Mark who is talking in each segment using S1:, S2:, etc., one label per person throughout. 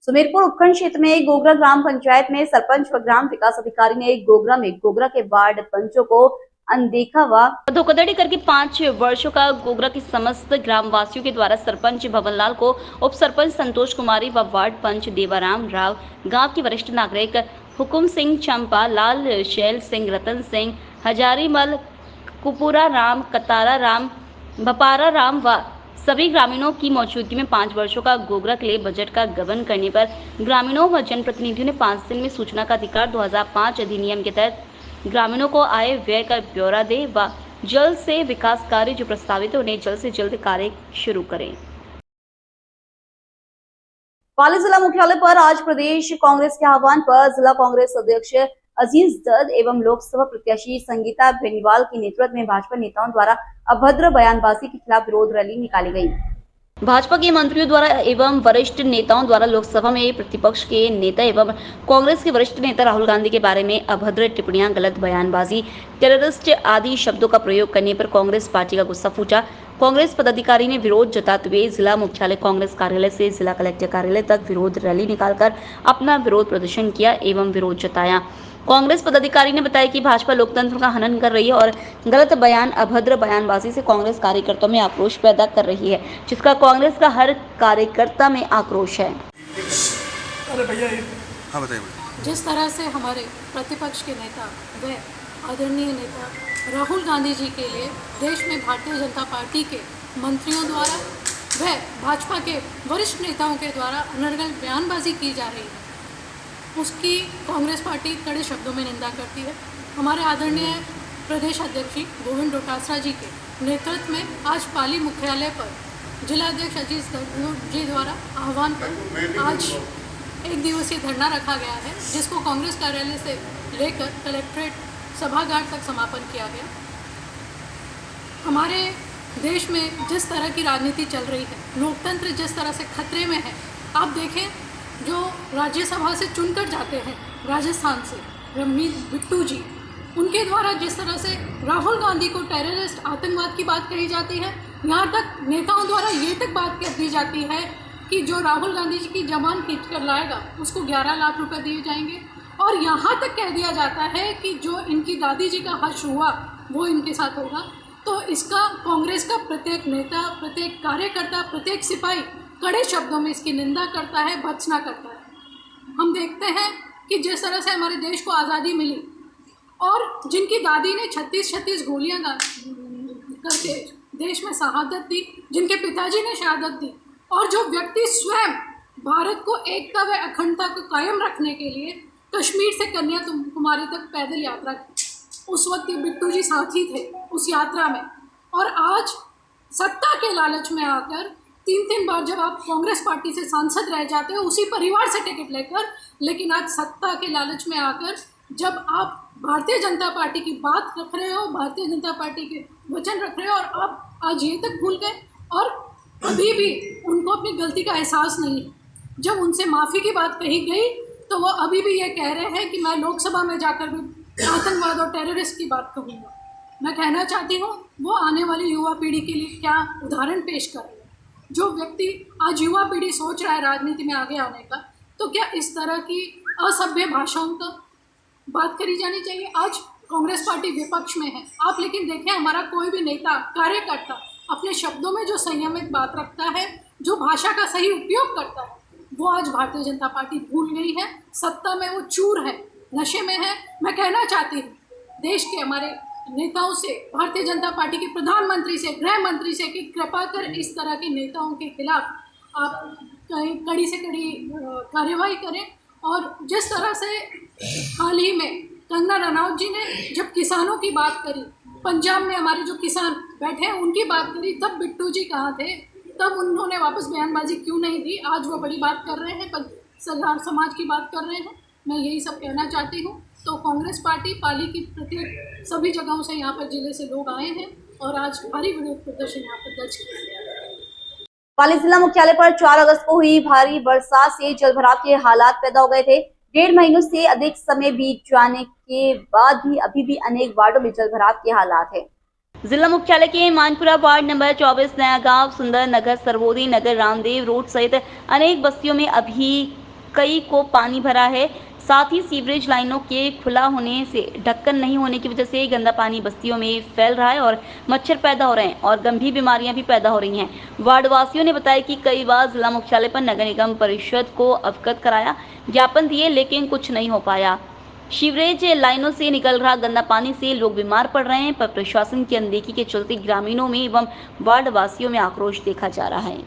S1: सुमेरपुर उपखंड क्षेत्र में गोगरा ग्राम पंचायत में सरपंच व ग्राम विकास अधिकारी ने गोगरा में गोगरा के वार्ड पंचों को अनदेखा व धोखाधड़ी करके 5 वर्षों का गोगरा के समस्त ग्राम वासियों के द्वारा सरपंच भवनलाल को, उप सरपंच संतोष कुमारी व वार्ड पंच देवाराम राव, गांव के वरिष्ठ नागरिक हुकुम सिंह चंपा, लाल शैल सिंह, रतन सिंह, हजारीमल, कुपुरा राम, कतारा राम, भपारा राम व सभी ग्रामीणों की मौजूदगी में 5 वर्षों का गोगरा के लिए बजट का गबन करने पर ग्रामीणों व जनप्रतिनिधियों ने 5 दिन में सूचना का अधिकार 2005 अधिनियम के तहत ग्रामीणों को आय व्यय का ब्यौरा दे व जल्द से विकास कार्य जो प्रस्तावित है उन्हें जल्द से जल्द कार्य शुरू करें। पाली जिला मुख्यालय पर आज प्रदेश कांग्रेस के आह्वान पर जिला कांग्रेस अध्यक्ष अजीज दर्द एवं लोकसभा प्रत्याशी संगीता बेनीवाल के नेतृत्व में भाजपा नेताओं द्वारा अभद्र बयानबाजी के खिलाफ विरोध रैली निकाली गई। भाजपा के मंत्रियों द्वारा एवं वरिष्ठ नेताओं द्वारा लोकसभा में प्रतिपक्ष के नेता एवं कांग्रेस के वरिष्ठ नेता राहुल गांधी के बारे में अभद्र टिप्पणियां, गलत बयानबाजी, टेररिस्ट आदि शब्दों का प्रयोग करने पर कांग्रेस पार्टी का गुस्सा फूटा। कांग्रेस पदाधिकारी ने विरोध जताते हुए जिला मुख्यालय कांग्रेस कार्यालय से जिला कलेक्टर कार्यालय तक विरोध रैली निकालकर अपना विरोध प्रदर्शन किया एवं विरोध जताया। कांग्रेस पदाधिकारी ने बताया कि भाजपा लोकतंत्र का हनन कर रही है और गलत बयान, अभद्र बयानबाजी से कांग्रेस कार्यकर्ताओं में आक्रोश पैदा कर रही है, जिसका कांग्रेस का हर कार्यकर्ता में आक्रोश है।
S2: अरे भैया हाँ बताइए।
S3: जिस तरह से हमारे प्रतिपक्ष के नेता व आदरणीय नेता राहुल गांधी जी के लिए देश में भारतीय जनता पार्टी के मंत्रियों द्वारा व भाजपा के वरिष्ठ नेताओं के द्वारा अनर्गल बयानबाजी की जा रही है, उसकी कांग्रेस पार्टी कड़े शब्दों में निंदा करती है। हमारे आदरणीय प्रदेश अध्यक्ष गोविंद डोटासरा जी के नेतृत्व में आज पाली मुख्यालय पर जिलाध्यक्ष अजीज दर्द जी द्वारा आह्वान पर आज 1 दिवसीय धरना रखा गया है, जिसको कांग्रेस कार्यालय से लेकर कलेक्ट्रेट सभागार तक समापन किया गया। हमारे देश में जिस तरह की राजनीति चल रही है, लोकतंत्र जिस तरह से खतरे में है, आप देखें जो राज्यसभा से चुनकर जाते हैं राजस्थान से रमनीत बिट्टू जी, उनके द्वारा जिस तरह से राहुल गांधी को टेररिस्ट, आतंकवाद की बात कही जाती है, यहाँ तक नेताओं द्वारा ये तक बात कह दी जाती है कि जो राहुल गांधी जी की जमान खींच कर लाएगा उसको 11 लाख रुपए दिए जाएंगे, और यहाँ तक कह दिया जाता है कि जो इनकी दादी जी का हश्र हुआ वो इनके साथ होगा। तो इसका कांग्रेस का प्रत्येक नेता, प्रत्येक कार्यकर्ता, प्रत्येक सिपाही कड़े शब्दों में इसकी निंदा करता है, भर्त्सना करता है। हम देखते हैं कि जिस तरह से हमारे देश को आज़ादी मिली और जिनकी दादी ने 36 गोलियां करके देश में शहादत दी, जिनके पिताजी ने शहादत दी, और जो व्यक्ति स्वयं भारत को एकता व अखंडता को कायम रखने के लिए कश्मीर से कन्याकुमारी तक पैदल यात्रा की, उस वक्त ये बिट्टू जी साथी थे उस यात्रा में। और आज सत्ता के लालच में आकर 3 बार जब आप कांग्रेस पार्टी से सांसद रह जाते हो उसी परिवार से टिकट लेकर, लेकिन आज सत्ता के लालच में आकर जब आप भारतीय जनता पार्टी की बात रख रहे हो, भारतीय जनता पार्टी के वचन रख रहे हो, और आप आज ये तक भूल गए और अभी भी उनको अपनी गलती का एहसास नहीं है। जब उनसे माफ़ी की बात कही गई तो वो अभी भी ये कह रहे हैं कि मैं लोकसभा में जाकर भी आतंकवाद और टेररिस्ट की बात कहूँगा। मैं कहना चाहती हूँ वो आने वाली युवा पीढ़ी के लिए क्या उदाहरण पेश कर रहे हैं। जो व्यक्ति आज युवा पीढ़ी सोच रहा है राजनीति में आगे आने का, तो क्या इस तरह की असभ्य भाषाओं का बात करी जानी चाहिए? आज कांग्रेस पार्टी विपक्ष में है आप, लेकिन देखें हमारा कोई भी नेता, कार्यकर्ता अपने शब्दों में जो संयमित बात रखता है, जो भाषा का सही उपयोग करता है, वो आज भारतीय जनता पार्टी भूल गई है। सत्ता में वो चूर है, नशे में है। मैं कहना चाहती हूँ देश के हमारे नेताओं से, भारतीय जनता पार्टी के प्रधानमंत्री से, गृह मंत्री से कि कृपा कर इस तरह के नेताओं के खिलाफ आप कड़ी से कड़ी कार्यवाही करें। और जिस तरह से हाल ही में कंगना रनौत जी ने जब किसानों की बात करी, पंजाब में हमारे जो किसान बैठे हैं उनकी बात करी, तब बिट्टू जी कहाँ थे? तब उन्होंने वापस बयानबाजी क्यों नहीं दी? आज वो बड़ी बात कर रहे हैं, सरदार समाज की बात कर रहे हैं। मैं यही सब कहना चाहती हूँ। तो कांग्रेस पार्टी पाली की प्रत्येक सभी जगहों से यहाँ पर जिले से लोग आए हैं और आज भारी विरोध प्रदर्शन यहाँ पर दर्ज किया गया।
S1: पाली जिला मुख्यालय पर 4 अगस्त को हुई भारी बरसात से जलभराव के हालात पैदा हो गए थे। 1.5 महीनों से अधिक समय बीत जाने के बाद भी अभी भी अनेक वार्डों में जलभराव के हालात है। जिला मुख्यालय के मानपुरा वार्ड नंबर 24 नया गांव, सुंदर नगर, सरवोदी नगर, रामदेव रोड सहित अनेक बस्तियों में अभी कई को पानी भरा है। साथ ही सीवरेज लाइनों के खुला होने से ढक्कन नहीं होने की वजह से गंदा पानी बस्तियों में फैल रहा है और मच्छर पैदा हो रहे हैं और गंभीर बीमारियां भी पैदा हो रही हैं। वार्ड वासियों ने बताया कि कई बार जिला मुख्यालय पर नगर निगम परिषद को अवगत कराया, ज्ञापन दिए, लेकिन कुछ नहीं हो पाया। सीवरेज लाइनों से निकल रहा गंदा पानी से लोग बीमार पड़ रहे हैं, पर प्रशासन की अनदेखी के चलते ग्रामीणों में एवं वार्ड वासियों में आक्रोश देखा जा रहा है।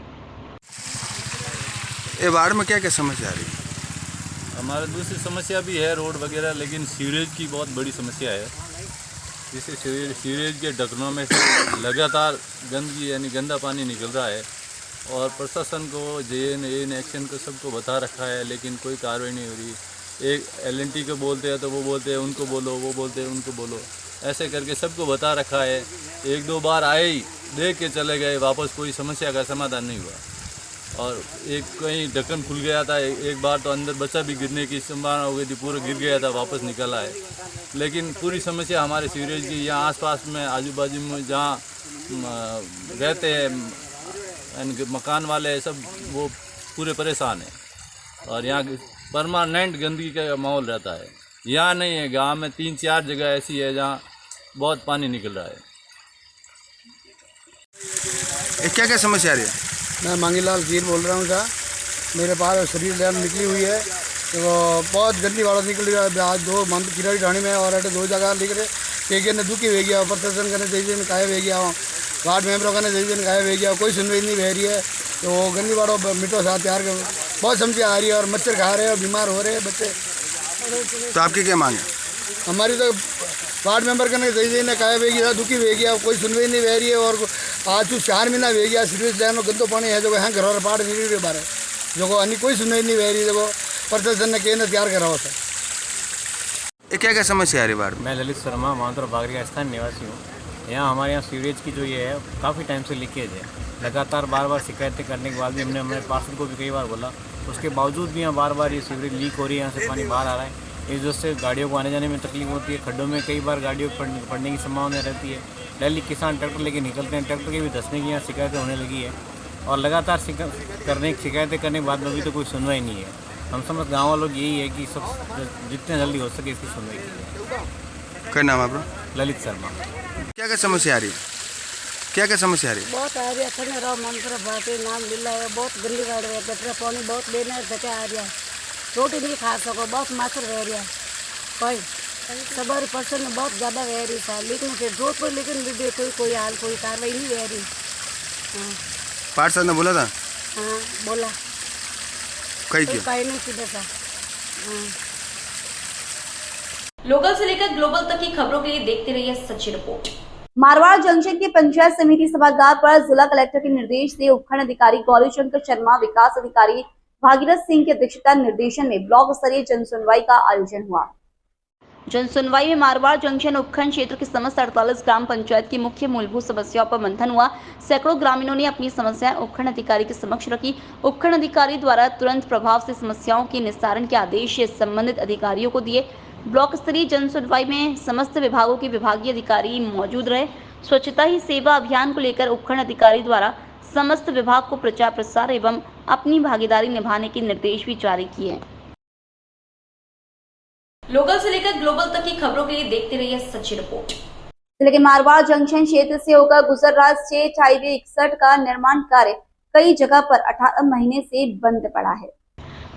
S2: ये वार्ड में क्या क्या समस्या आ रही है?
S4: हमारा दूसरी समस्या भी है रोड वगैरह, लेकिन सीवरेज की बहुत बड़ी समस्या है। जिससे सीवरेज के ढक्कनों में से लगातार गंदगी यानी गंदा पानी निकल रहा है और प्रशासन को जेएन एक्शन को सबको बता रखा है, लेकिन कोई कार्रवाई नहीं हो रही। एक LNT को बोलते हैं तो वो बोलते हैं उनको बोलो, वो बोलते हैं उनको बोलो, ऐसे करके सबको बता रखा है। एक दो बार आए, देख के चले गए, वापस कोई समस्या का समाधान नहीं हुआ। और एक कहीं ढक्कन खुल गया था, एक बार तो अंदर बच्चा भी गिरने की संभावना हो गई थी, पूरा गिर गया था, वापस निकला है। लेकिन पूरी समस्या हमारे सीवरेज की यहाँ आसपास में आजू बाजू में जहाँ रहते हैं यानी मकान वाले सब, वो पूरे परेशान हैं और यहाँ परमानेंट गंदगी का माहौल रहता है। यहाँ नहीं है, गांव में 3-4 जगह ऐसी है जहाँ बहुत पानी निकल रहा है।
S2: ये क्या क्या समस्या आ रही है?
S5: मैं मांगीलाल गिर बोल रहा हूँ साहब। मेरे पास शरीर लैब निकली हुई है, तो बहुत गंदी वाला निकल रही है। आज 2 मंथ किराड़ी ढाणी में और 2 जगह लिख रहे के ने दुखी हो गया, प्रशासन करने जैसे गायब हो गया, वार्ड मेंबरों का जैसे गायब हो गया, कोई सुनवाई नहीं बह रही है। तो गंदी वालों मिट्टो साथ तैयार कर बहुत समस्या आ रही है और मच्छर खा रहे हैं और बीमार हो रहे हैं बच्चे।
S2: तो आपकी क्या मांग है?
S5: हमारी तो वार्ड मेंबर करने जैसे ने गायब हो गया, दुखी हो गया, कोई सुनवाई नहीं बह रही है। और आज 4 महीना हो गया सीवरेज लाइन में गंदो पानी है जो है घर और पाड़ निकल रही बारे जो अन्य कोई सुनवाई नहीं बह रही है। प्रशासन ने कहना तैयार करा हुआ था।
S2: ये क्या क्या समस्या आ रही है वार्ड में?
S6: मैं ललित शर्मा मानसरोवर बागरी का स्थानीय निवासी हूँ। यहाँ हमारे यहाँ सीवरेज की जो ये है काफ़ी टाइम से लीकेज है। लगातार बार शिकायतें करने के बाद भी हमने हमारे पार्षद को भी कई बार बोला, उसके बावजूद भी यहाँ बार ये सीवरेज लीक हो रही है, यहाँ से पानी बाहर आ रहा है। इस वजह से गाड़ियों को आने जाने में तकलीफ होती है। खड्डों में कई बार गाड़ियों को पड़ने की संभावना रहती है। डेली किसान ट्रैक्टर लेके निकलते हैं, ट्रैक्टर की भी धंसने की यहाँ शिकायतें होने लगी है और लगातार शिकायतें करने के बाद में भी तो कोई सुनवाई नहीं है। हम समझ गाँव वालों की यही है कि सब जितने जल्दी हो सके इसकी सुनवाई की।
S2: क्या नाम है आपका?
S6: ललित शर्मा।
S2: क्या क्या समस्या आ रही है? क्या क्या समस्या आ रही है?
S7: बहुत आ रही है। खंड राव मानसरोवर बाटी नाम लीला है, बहुत गंदी गाड़ी है, गटर पानी बहुत लेने धक्के आ रहा है, रोटी नहीं खा सको, बहुत मच्छर रह रहा है। कोई सबर पर्सन में बहुत ज़्यादा रह रही है, लेकिन फिर रोड पर लेकिन भी कोई हाल कोई कार्रवाई नहीं रह रही। हाँ
S2: पार्षद ने बोला था?
S7: हाँ बोला,
S2: कहीं
S7: कोई
S2: क्यों?
S7: पाई नहीं सीधा सा। हाँ
S1: लोकल से लेकर ग्लोबल तक की खबरों के लिए देखते रहिए सच्ची रिपोर्ट। मारवाड़ जंक्शन के पंचायत समिति सभागार पर जिला कलेक्टर के निर्देश से उपखंड अधिकारी गौरी शंकर शर्मा, विकास अधिकारी भागीरथ सिंह की अध्यक्षता निर्देशन में ब्लॉक स्तरीय जन सुनवाई का आयोजन हुआ। जन सुनवाई में मारवाड़ जंक्शन उपखंड क्षेत्र के समस्त 48 ग्राम पंचायत की मुख्य मूलभूत समस्याओं पर मंथन हुआ। सैकड़ों ग्रामीणों ने अपनी समस्याएं उपखंड अधिकारी के समक्ष रखी। उपखंड अधिकारी द्वारा तुरंत प्रभाव से समस्याओं के निस्तारण के आदेश संबंधित अधिकारियों को दिए। ब्लॉक स्तरीय जन सुनवाई में समस्त विभागों के विभागीय अधिकारी मौजूद रहे। स्वच्छता ही सेवा अभियान को लेकर उपखंड अधिकारी द्वारा समस्त विभाग को प्रचार प्रसार एवं अपनी भागीदारी निभाने के निर्देश भी जारी किए। लोकल से लेकर ग्लोबल तक की खबरों के लिए देखते रहिए सच्ची रिपोर्ट। जिले के मारवाड़ जंक्शन क्षेत्र से होकर गुजर रहा स्टेट हाईवे 61 का निर्माण कार्य कई जगह पर 18 महीने से बंद पड़ा है।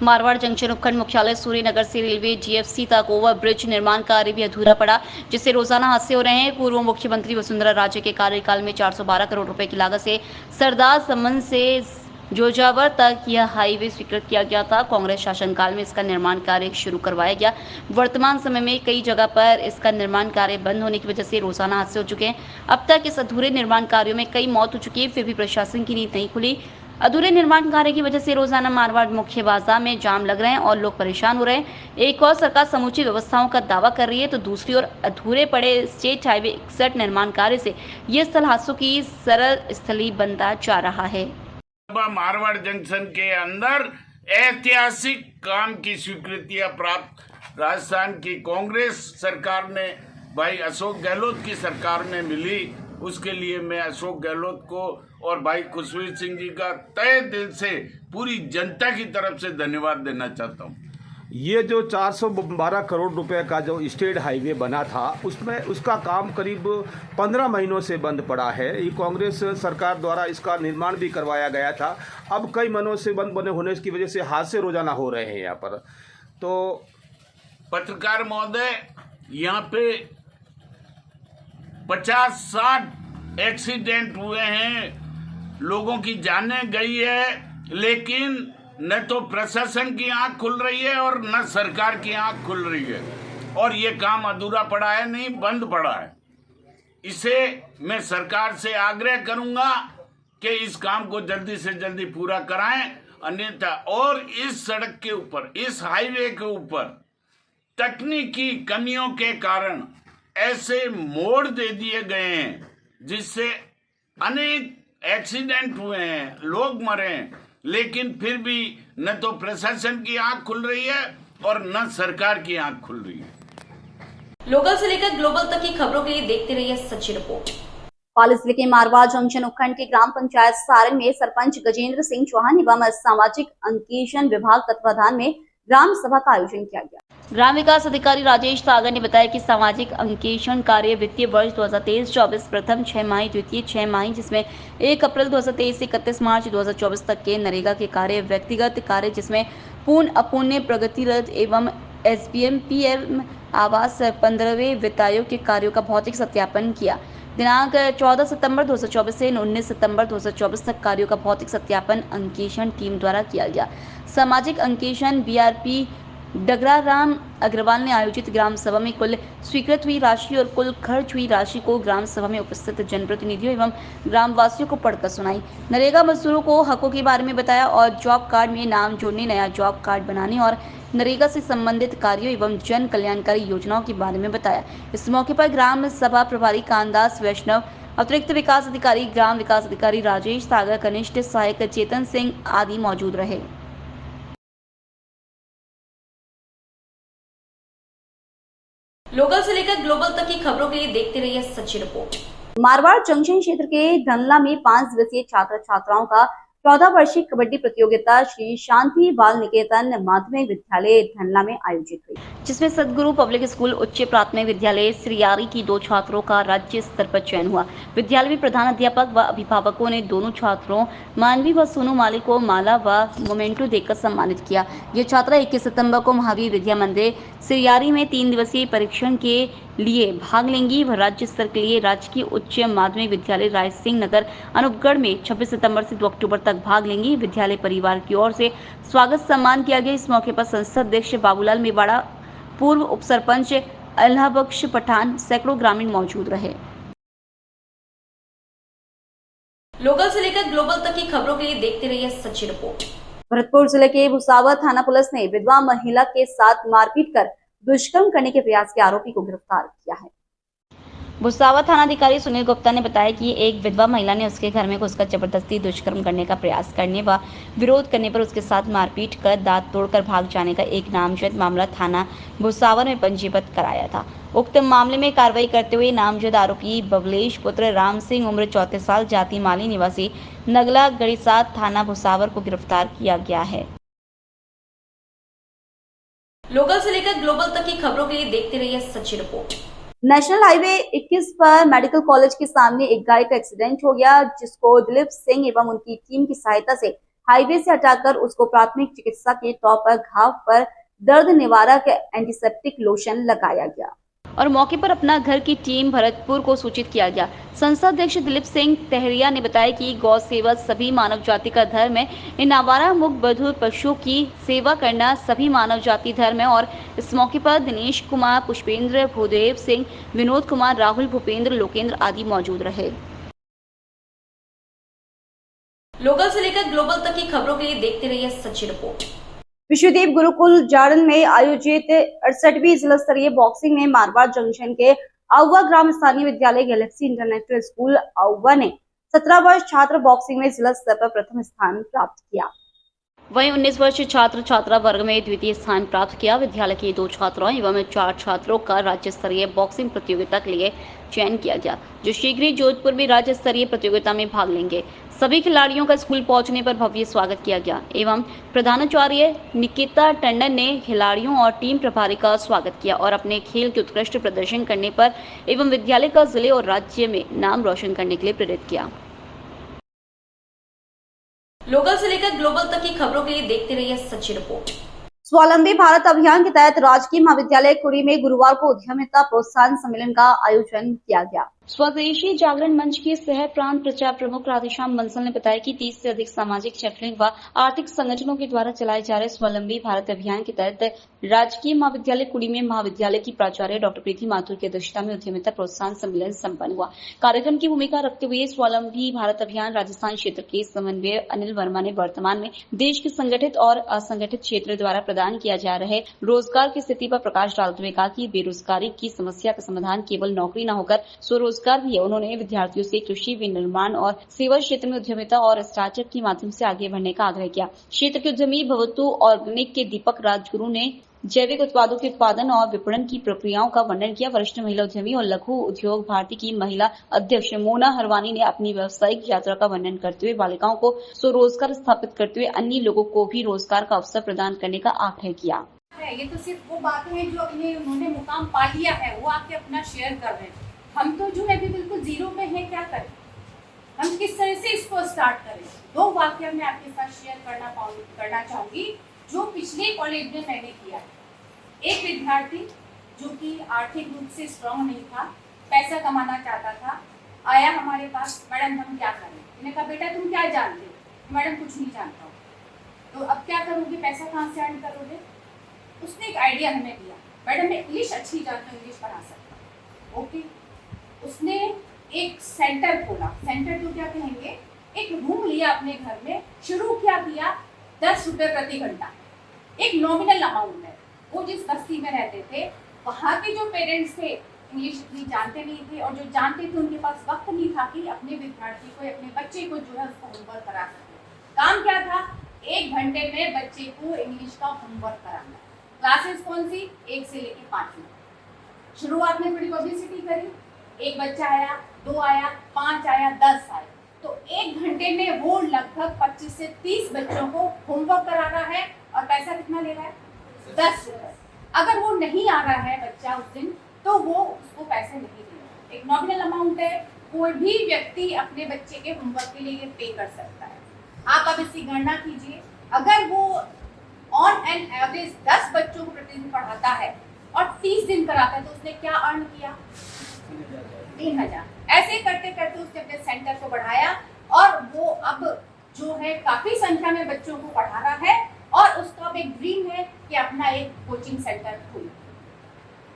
S1: मारवाड़ जंक्शन उपखंड मुख्यालय सूर्यनगर से रेलवे GFC तक ओवर ब्रिज निर्माण कार्य भी अधूरा पड़ा, जिससे रोजाना हादसे हो रहे हैं। पूर्व मुख्यमंत्री वसुंधरा राजे के कार्यकाल में 412 करोड़ रुपए की लागत से सरदार संबंध से जोजावर तक यह हाईवे स्वीकृत किया गया था। कांग्रेस शासनकाल में इसका निर्माण कार्य शुरू करवाया गया। वर्तमान समय में कई जगह पर इसका निर्माण कार्य बंद होने की वजह से रोजाना हादसे हो चुके हैं। अब तक इस अधूरे निर्माण कार्यों में कई मौत हो चुकी है, फिर भी प्रशासन की नींद नहीं खुली। अधूरे निर्माण कार्य की वजह से रोजाना मारवाड़ मुख्य बाजार में जाम लग रहे हैं और लोग परेशान हो रहे हैं। एक और सरकार समूची व्यवस्थाओं का दावा कर रही है, तो दूसरी ओर अधूरे पड़े स्टेट हाईवे 61 निर्माण कार्य से ये स्थल हादसों की सरल स्थली बनता जा रहा है।
S8: मारवाड़ जंक्शन के अंदर ऐतिहासिक काम की स्वीकृतियां प्राप्त राजस्थान की कांग्रेस सरकार ने, भाई अशोक गहलोत की सरकार ने मिली उसके लिए मैं अशोक गहलोत को और भाई खुशवीर सिंह जी का तहे दिल से पूरी जनता की तरफ से धन्यवाद देना चाहता हूँ।
S9: ये जो 412 करोड़ रुपए का जो स्टेट हाईवे बना था उसमें उसका काम करीब 15 महीनों से बंद पड़ा है। ये कांग्रेस सरकार द्वारा इसका निर्माण भी करवाया गया था। अब कई महीनों से बंद होने की वजह से हादसे रोजाना हो रहे हैं यहाँ पर। तो
S8: पत्रकार महोदय, यहाँ पे 50-60 एक्सीडेंट हुए हैं, लोगों की जानें गई है, लेकिन न तो प्रशासन की आंख खुल रही है और न सरकार की आंख खुल रही है, और ये काम अधूरा पड़ा है, नहीं बंद पड़ा है। इसे मैं सरकार से आग्रह करूंगा कि इस काम को जल्दी से जल्दी पूरा कराएं, अन्यथा और इस सड़क के ऊपर, इस हाईवे के ऊपर तकनीकी कमियों के कारण ऐसे मोड़ दे दिए गए हैं जिससे अनेक एक्सीडेंट हुए हैं, लोग मरे हैं, लेकिन फिर भी न तो प्रशासन की आंख खुल रही है और न सरकार की आंख खुल रही है।
S1: लोकल से लेकर ग्लोबल तक की खबरों के लिए देखते रहिए सच्ची रिपोर्ट। पाली जिले के मारवाड़ जंक्शन उपखंड के ग्राम पंचायत सारंग में सरपंच गजेंद्र सिंह चौहान एवं सामाजिक अंकेक्षण विभाग तत्वाधान में ग्राम सभा का आयोजन किया गया। ग्राम विकास अधिकारी राजेश सागर ने बताया कि सामाजिक अंकेक्षण कार्य वित्तीय वर्ष 2023-24 प्रथम 6 माही, द्वितीय 6 माही, जिसमें 1 अप्रैल 2023 से 31 मार्च 2024 तक के नरेगा के कार्य, व्यक्तिगत कार्य जिसमें पूर्ण अपूर्ण प्रगतिरत एवं SPM PM आवास 15वें वित्त आयोग के कार्यों का भौतिक सत्यापन किया। दिनांक 14 सितंबर 2024 से 19 सितंबर 2024 तक कार्यों का भौतिक सत्यापन अंकेक्षण टीम द्वारा किया गया। सामाजिक अंकेक्षण BRP डगरा राम अग्रवाल ने आयोजित ग्राम सभा में कुल स्वीकृत हुई राशि और कुल खर्च हुई राशि को ग्राम सभा में उपस्थित जनप्रतिनिधियों एवं ग्रामवासियों को पढ़कर सुनाई। नरेगा मजदूरों को हकों के बारे में बताया और जॉब कार्ड में नाम जोड़ने, नया जॉब कार्ड बनाने और नरेगा से संबंधित कार्यों एवं जन कल्याणकारी योजनाओं के बारे में बताया। इस मौके पर ग्राम सभा प्रभारी कानदास वैष्णव, अतिरिक्त विकास अधिकारी, ग्राम विकास अधिकारी राजेश सागर, कनिष्ठ सहायक चेतन सिंह आदि मौजूद रहे। लोकल से लेकर ग्लोबल तक की खबरों के लिए देखते रहिए सच्ची रिपोर्ट। मारवाड़ जंक्शन क्षेत्र के धनला में 5 दिवसीय छात्र छात्राओं का 14 वर्षीय कबड्डी प्रतियोगिता श्री शांति बाल निकेतन माध्यमिक विद्यालय धनला में आयोजित हुई, जिसमें सदगुरु पब्लिक स्कूल उच्च प्राथमिक विद्यालय श्रीयारी की 2 छात्रों का राज्य स्तर पर चयन हुआ। विद्यालय में प्रधान अध्यापक व अभिभावकों ने दोनों छात्रों मानवी व सोनू माली को माला व मोमेंटो देकर सम्मानित किया। ये छात्रा 21 सितंबर को महावीर विद्या मंदिर श्रीयारी में 3 दिवसीय परीक्षण के लिए भाग लेंगी। वह राज्य स्तर के लिए राजकीय उच्च माध्यमिक विद्यालय राय सिंह नगर अनूपगढ़ में 26 सितंबर से 2 अक्टूबर तक भाग लेंगी। विद्यालय परिवार की ओर से स्वागत सम्मान किया गया। इस मौके पर संसद अध्यक्ष बाबूलाल मेवाड़ा, पूर्व उप सरपंच अल्लाह बख्श पठान, सैकड़ों ग्रामीण मौजूद रहे। लोकल से लेकर ग्लोबल तक की खबरों के लिए देखते रहिए सच्ची रिपोर्ट। भरतपुर जिले के भुसावर थाना पुलिस ने विधवा महिला के साथ मारपीट कर दुष्कर्म करने के प्रयास के आरोपी को गिरफ्तार किया है। भुसावर थानाधिकारी सुनील गुप्ता ने बताया कि एक विधवा महिला ने उसके घर में घुसकर जबरदस्ती दुष्कर्म करने का प्रयास करने व विरोध करने पर उसके साथ मारपीट कर दांत तोड़कर भाग जाने का एक नामजद मामला थाना भुसावर में पंजीबद्ध कराया था। उक्त मामले में कार्रवाई करते हुए नामजद आरोपी बबलेश पुत्र राम सिंह, उम्र 34 साल, जाति माली, निवासी नगला गड़ीसात, थाना भुसावर को गिरफ्तार किया गया है। लोकल से लेकर ग्लोबल तक की खबरों के लिए देखते रहिए सच्ची रिपोर्ट। नेशनल हाईवे 21 पर मेडिकल कॉलेज के सामने एक गाय का एक्सीडेंट हो गया, जिसको दिलीप सिंह एवं उनकी टीम की सहायता से हाईवे से हटाकर उसको प्राथमिक चिकित्सा के तौर पर घाव पर दर्द निवारक एंटीसेप्टिक लोशन लगाया गया और मौके पर अपना घर की टीम भरतपुर को सूचित किया गया। संस्था अध्यक्ष दिलीप सिंह तहरिया ने बताया कि गौ सेवा सभी मानव जाति का धर्म है। इन आवारा मुक्त बधिर पशुओं की सेवा करना सभी मानव जाति धर्म है। और इस मौके पर दिनेश कुमार, पुष्पेंद्र, भूदेव सिंह, विनोद कुमार, राहुल, भूपेंद्र, लोकेंद्र आदि मौजूद रहे। लोकल से लेकर ग्लोबल तक की खबरों के लिए देखते रहिए सच्ची रिपोर्ट। विश्वदेव गुरुकुल जाड़न में आयोजित 68वीं जिला स्तरीय बॉक्सिंग में मारवाड़ जंक्शन के आउवा ग्राम स्थानीय विद्यालय गैलेक्सी इंटरनेशनल स्कूल आउवा ने 17 वर्ष छात्र बॉक्सिंग में जिला स्तर पर प्रथम स्थान प्राप्त किया। वहीं 19 वर्षीय छात्र छात्रा वर्ग में द्वितीय स्थान प्राप्त किया। विद्यालय की 2 छात्राओं एवं 4 छात्रों का राज्य स्तरीय बॉक्सिंग प्रतियोगिता के लिए चयन किया गया, जो शीघ्र ही जोधपुर में राज्य स्तरीय प्रतियोगिता में भाग लेंगे। सभी खिलाड़ियों का स्कूल पहुंचने पर भव्य स्वागत किया गया एवं प्रधानाचार्य निकिता टंडन ने खिलाड़ियों और टीम प्रभारी का स्वागत किया और अपने खेल के उत्कृष्ट प्रदर्शन करने पर एवं विद्यालय का जिले और राज्य में नाम रोशन करने के लिए प्रेरित किया। लोकल से लेकर ग्लोबल तक की खबरों के लिए देखते रहिए सच्ची रिपोर्ट। स्वावलंबी भारत अभियान के तहत राजकीय महाविद्यालय कुड़ी में गुरुवार को उद्यमिता प्रोत्साहन सम्मेलन का आयोजन किया गया। स्वदेशी जागरण मंच के शहर प्रांत प्रचार प्रमुख राधेश्याम बंसल ने बताया कि 30 से अधिक सामाजिक, शैक्षणिक व आर्थिक संगठनों के द्वारा चलाए जा रहे स्वावलंबी भारत अभियान के तहत राजकीय महाविद्यालय कुड़ी में महाविद्यालय की प्राचार्य डॉक्टर प्रीति माथुर की अध्यक्षता में उद्यमिता प्रोत्साहन सम्मेलन सम्पन्न हुआ। कार्यक्रम की भूमिका रखते हुए स्वावलंबी भारत अभियान राजस्थान क्षेत्र के समन्वय अनिल वर्मा ने वर्तमान में देश के संगठित और असंगठित क्षेत्र द्वारा प्रदान किया जा रहे रोजगार की स्थिति पर प्रकाश डालते हुए कहा कि बेरोजगारी की समस्या का समाधान केवल नौकरी न होकर स्वरोजगार भी है। उन्होंने विद्यार्थियों से कृषि, विनिर्माण और सेवा क्षेत्र में उद्यमिता और स्टार्टअप के माध्यम से आगे बढ़ने का आग्रह किया। क्षेत्र के उद्यमी भवतु ऑर्गेनिक के दीपक राजगुरु ने जैविक उत्पादों के उत्पादन और विपणन की प्रक्रियाओं का वर्णन किया। वरिष्ठ महिला उद्यमी और लघु उद्योग भारती की महिला अध्यक्ष मोना हरवानी ने अपनी व्यावसायिक यात्रा का वर्णन करते हुए बालिकाओं को स्वरोजगार स्थापित करते हुए अन्य लोगों को भी रोजगार का अवसर प्रदान करने का आग्रह किया।
S10: ये तो सिर्फ वो बातें हैं जो उन्होंने मुकाम पा लिया है, वो आके अपना शेयर कर रहे हैं। हम तो जो है अभी बिल्कुल जीरो में है, क्या करें, हम किस तरह से इसको स्टार्ट करें। 2 वाक्य मैं आपके साथ शेयर करना चाहूंगी जो पिछले कॉलेज में मैंने किया। एक विद्यार्थी जो कि आर्थिक रूप से स्ट्रांग नहीं था, पैसा कमाना चाहता था, आया हमारे पास, मैडम हम क्या करें। मैंने कहा बेटा तुम क्या जानते हो। मैडम कुछ नहीं जानता हूँ। तो अब क्या करोगे, पैसा कहाँ से अर्न करोगे। उसने एक आइडिया हमें दिया, मैडम मैं इंग्लिश अच्छी जानता हूँ, इंग्लिश पढ़ा सकता हूँ। ओके, उसने एक सेंटर खोला। सेंटर तो क्या कहेंगे, एक रूम लिया अपने घर में, शुरू क्या किया 10 रुपये प्रति घंटा, एक नॉमिनल अमाउंट है। वो जिस बस्ती में रहते थे वहाँ के जो पेरेंट्स थे इंग्लिश इतनी जानते नहीं थे, और जो जानते थे उनके पास वक्त नहीं था कि अपने विद्यार्थी को, अपने बच्चे को जो है उसको होमवर्क करा सके। काम क्या था, 1 घंटे में बच्चे को इंग्लिश का होमवर्क कराना। क्लासेस कौन सी, 1 से लेकर 5। शुरुआत में थोड़ी पब्लिसिटी करी, 1 बच्चा आया, 2 आया, 5 आया, 10 आया, तो 1 घंटे में वो लगभग 25 से 30 बच्चों को होमवर्क करा रहा है और पैसा कितना ले रहा है, 10 रुपये। अगर वो नहीं आ रहा है बच्चा उस दिन तो वो उसको पैसे नहीं दे रहा। एक नॉमिनल अमाउंट है, कोई भी व्यक्ति अपने बच्चे के होमवर्क के लिए पे कर सकता है। आप अब इसकी गणना कीजिए, अगर वो ऑन एन एवरेज 10 बच्चों को प्रतिदिन पढ़ाता है और 30 दिन कराता है तो उसने क्या अर्न किया, 3000। ऐसे करते करते उसने अपने सेंटर को बढ़ाया और वो अब जो है काफी संख्या में बच्चों को पढ़ा रहा है और उसका अब एक ड्रीम है कि अपना एक कोचिंग सेंटर खोले।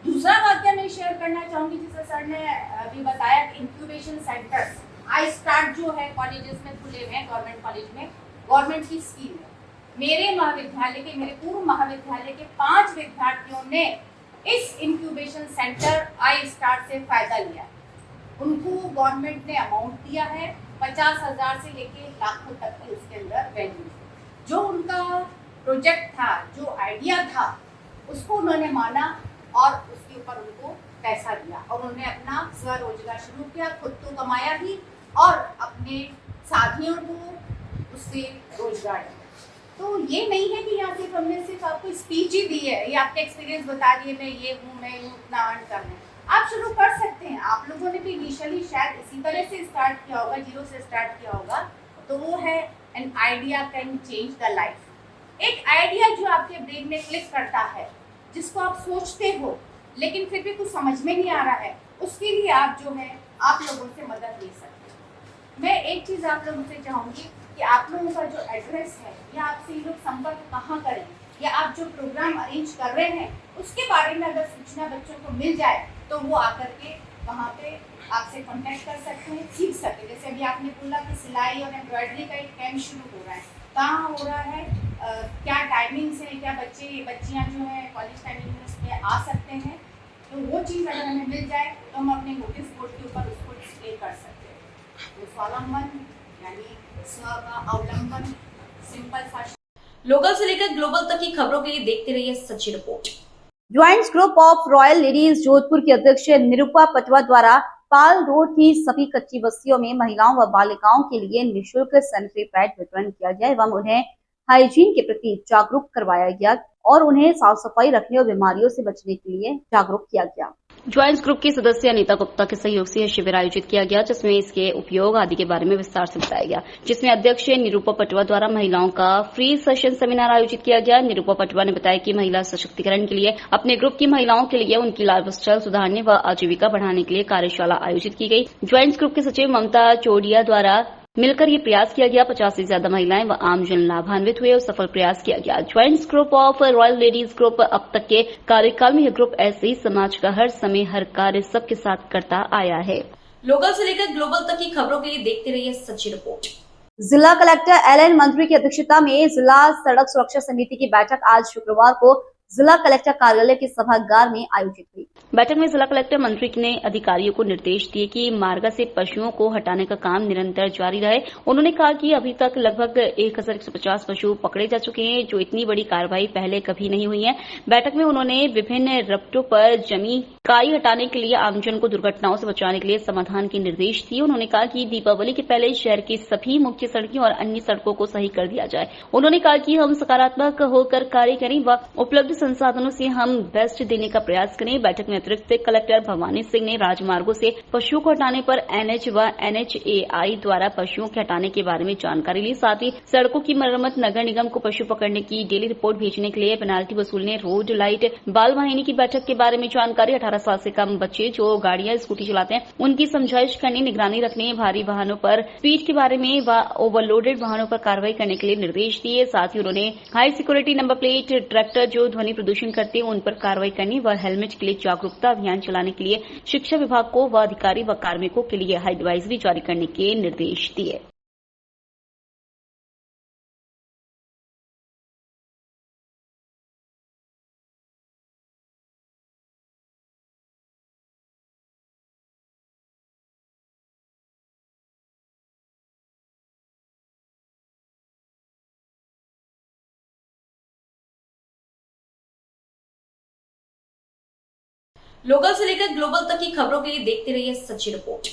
S10: दूसरा वाक्य मैं शेयर करना चाहूंगी जिसे सर ने अभी बताया, इंक्यूबेशन सेंटर्स आई स्टार्ट जो है कॉलेजेस में खुले हुए हैं, गवर्नमेंट कॉलेज में, गवर्नमेंट की स्कीम है। मेरे महाविद्यालय के, मेरे पूर्व महाविद्यालय के 5 विद्यार्थियों ने इस इंक्यूबेशन सेंटर आई स्टार्ट से फायदा लिया। उनको गवर्नमेंट ने अमाउंट दिया है 50,000 से लेके लाखों तक की उसके अंदर वैल्यू। जो उनका प्रोजेक्ट था, जो आइडिया था, उसको उन्होंने माना और उसके ऊपर उनको पैसा दिया और उन्होंने अपना स्वरोजगार शुरू किया, खुद तो कमाया भी और अपने साथियों को उससे रोजगार दिया। तो ये नहीं है कि यहाँ सिर्फ हमने सिर्फ आपको स्पीच ही दी है या आपने एक्सपीरियंस बता दिए मैं ये हूँ, मैं इतना अर्न कर रहा हूँ। आप शुरू कर सकते हैं। आप लोगों ने भी इनिशियली शायद इसी तरह से स्टार्ट किया होगा, 0 से स्टार्ट किया होगा। तो वो है an idea can change the life. एक आइडिया जो आपके ब्रेन में क्लिक करता है, जिसको आप सोचते हो लेकिन फिर भी कुछ समझ में नहीं आ रहा है, उसके लिए आप जो है आप लोगों से मदद ले सकते हो। मैं एक चीज़ आप लोगों से चाहूँगी कि आप लोगों का जो एड्रेस है या आपसे ये लोग संपर्क कहाँ करें या आप जो प्रोग्राम अरेंज कर रहे हैं उसके बारे में अगर सूचना बच्चों को मिल जाए तो वो आकर के वहाँ पे आपसे कांटेक्ट कर सकते हैं, सीख सकते हैं। जैसे अभी आपने बोला कि सिलाई और एम्ब्रॉयडरी का एक कैंप शुरू हो रहा है, कहाँ हो रहा है, क्या टाइमिंग्स है, क्या बच्चियाँ जो है कॉलेज टाइमिंग में उसमें आ सकते हैं। तो वो चीज़ अगर हमें मिल जाए तो हम अपने नोटिस बोर्ड के ऊपर उसको डिस्प्ले कर सकते हैं। तो स्वावलंबन यानी स्व का अवलंबन, सिंपल सा।
S1: लोकल से लेकर ग्लोबल तक की खबरों के लिए देखते रहिए सच्ची report. Joints group of royal ladies Jodhpur की अध्यक्ष निरूपा पटवा द्वारा पाल रोड की सभी कच्ची बस्तियों में महिलाओं व बालिकाओं के लिए निःशुल्क सैनिटरी पैड वितरण किया गया एवं उन्हें हाइजीन के प्रति जागरूक करवाया गया और उन्हें साफ सफाई रखने और बीमारियों से बचने के लिए जागरूक किया गया। ज्वाइंट्स ग्रुप के सदस्य अनीता गुप्ता के सहयोग से यह शिविर आयोजित किया गया, जिसमें इसके उपयोग आदि के बारे में विस्तार से बताया गया, जिसमें अध्यक्ष निरूपा पटवा द्वारा महिलाओं का फ्री सेशन सेमिनार आयोजित किया गया। निरूपा पटवा ने बताया कि महिला सशक्तिकरण के लिए अपने ग्रुप की महिलाओं के लिए उनकी लाइफ स्टाइल सुधारने व आजीविका बढ़ाने के लिए कार्यशाला आयोजित की गई। ज्वाइंट्स ग्रुप के सचिव ममता चोडिया द्वारा मिलकर ये प्रयास किया गया। 50 से ज्यादा महिलाएं व आमजन लाभान्वित हुए और सफल प्रयास किया गया। Joints group of royal ladies group अब तक के कार्यकाल में यह ग्रुप ऐसे ही समाज का हर समय हर कार्य सबके साथ करता आया है। लोकल से लेकर ग्लोबल तक की खबरों के लिए देखते रहिए सच्ची रिपोर्ट। जिला कलेक्टर एलएन मंत्री की अध्यक्षता में जिला सड़क सुरक्षा समिति की बैठक आज शुक्रवार को जिला कलेक्टर कार्यालय के सभागार में आयोजित हुई। बैठक में जिला कलेक्टर मंत्री ने अधिकारियों को निर्देश दिए कि मार्ग से पशुओं को हटाने का काम निरंतर जारी रहे। उन्होंने कहा कि अभी तक लगभग 1150 पशु पकड़े जा चुके हैं, जो इतनी बड़ी कार्रवाई पहले कभी नहीं हुई है। बैठक में उन्होंने विभिन्न रपटों पर जमी काई हटाने के लिए आमजन को दुर्घटनाओं से बचाने के लिए समाधान के निर्देश दिए। उन्होंने कहा कि दीपावली के पहले शहर की सभी मुख्य सड़कों और अन्य सड़कों को सही कर दिया जाए। उन्होंने कहा कि हम सकारात्मक होकर कार्य करें व उपलब्ध संसाधनों से हम बेस्ट देने का प्रयास करें। बैठक में अतिरिक्त कलेक्टर भवानी सिंह ने राजमार्गों से पशुओं को हटाने पर एनएच व एनएचएआई द्वारा पशुओं के हटाने के बारे में जानकारी ली। साथ ही सड़कों की मरम्मत, नगर निगम को पशु पकड़ने की डेली रिपोर्ट भेजने के लिए पेनाल्टी वसूलने, रोड लाइट, बाल वाहिनी की बैठक के बारे में जानकारी, 18 साल से कम बच्चे जो गाड़ियां स्कूटी चलाते हैं उनकी समझाइश करने, निगरानी रखने, भारी वाहनों पर स्पीड के बारे में व ओवरलोडेड वाहनों पर कार्रवाई करने के लिए निर्देश दिए। साथ ही उन्होंने high security number plate tractor जो ध्वनि प्रदूषण करते हैं उन पर कार्रवाई करने व हेलमेट के लिए जागरूकता अभियान चलाने के लिए शिक्षा विभाग को व अधिकारी व कार्मिकों के लिए एडवाइजरी जारी करने के निर्देश दिए। लोकल से लेकर ग्लोबल तक की खबरों के लिए देखते रहिए सच्ची रिपोर्ट।